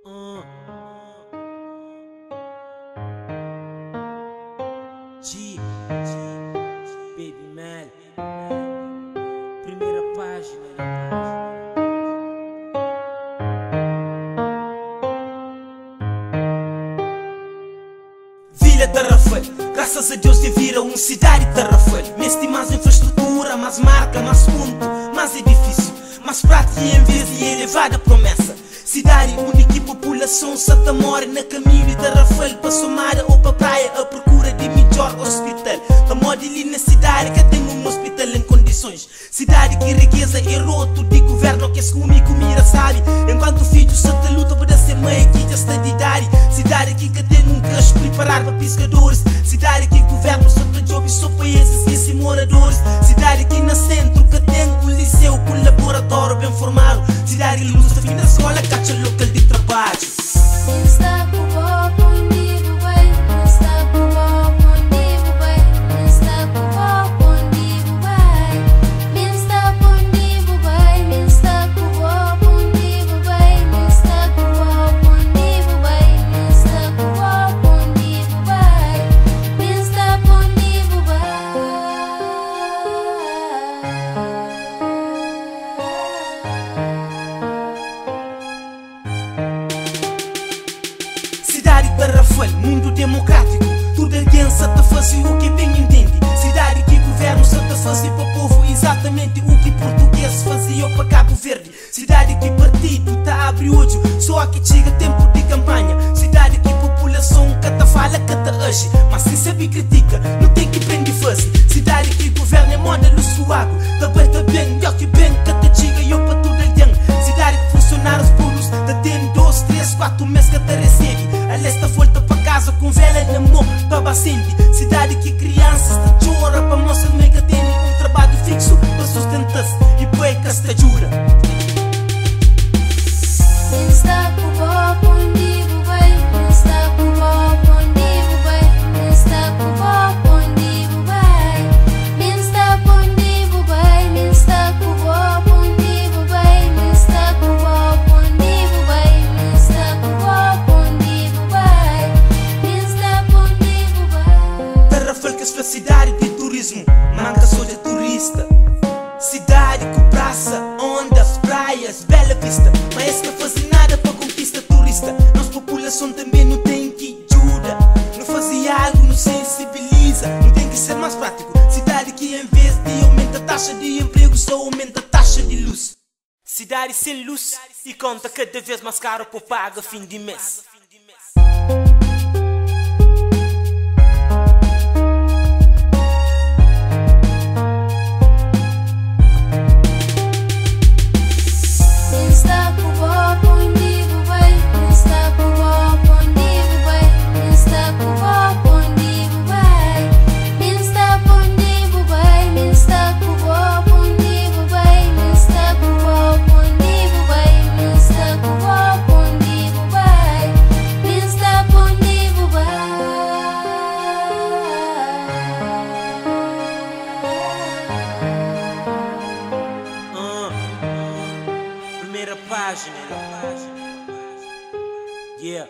Uh. Baby Mel, primeira página. Vila Tarrafal, graças a Deus de vira uma cidade Tarrafal. Mês tem mais infraestrutura, mais marca, mais ponto, mais edifício, mais prática em vez de elevada promessa. Cidade única e população Santa mora na caminho de Tarrafal para Somara ou para praia à procura de melhor hospital. Da moda ali na cidade que tem um hospital em condições. Cidade que riqueza é roto de governo que comigo mira sabe. Enquanto o filho Santa luta para ser mãe que já está de idade. Cidade que tem um cacho preparado para pescadores. Cidade que governo Santa job e só países e moradores. Cidade que na centro que tem um liceu com laboratório bem formado. Cidade que luz fim da escola, caixa local de trabalho. Tarrafal, mundo democrático, tudo alguém satisfaz o que bem entende. Cidade que governo satisfaz para o povo exatamente o que português fazia para Cabo Verde. Cidade que partido tá abre hoje, só que chega tempo de campanha. Cidade que população cata fala, cata age, mas sem saber critica, não tem que prender fácil. Cidade que governo é moda no suago, também tá bem, melhor que bem, cata chega e para tudo alguém. Cidade que funcionários públicos tá tendo 2, 3, 4 meses que tá recebe. Esta volta para casa com vela na mão para bastante. Cidade que crianças te chora para mostrar como é que tem um trabalho fixo para sustentar-se e põe que esta jura. Cidade de turismo, manca só de turista. Cidade com praça, ondas, praias, bela vista. Mas não fazem nada para conquista turista. Nossa população também não tem que ajuda. Não fazia algo, não sensibiliza. Não tem que ser mais prático. Cidade que em vez de aumentar a taxa de emprego, só aumenta a taxa de luz. Cidade sem luz e conta cada vez mais caro por paga fim de mês. Primeira página. Yeah.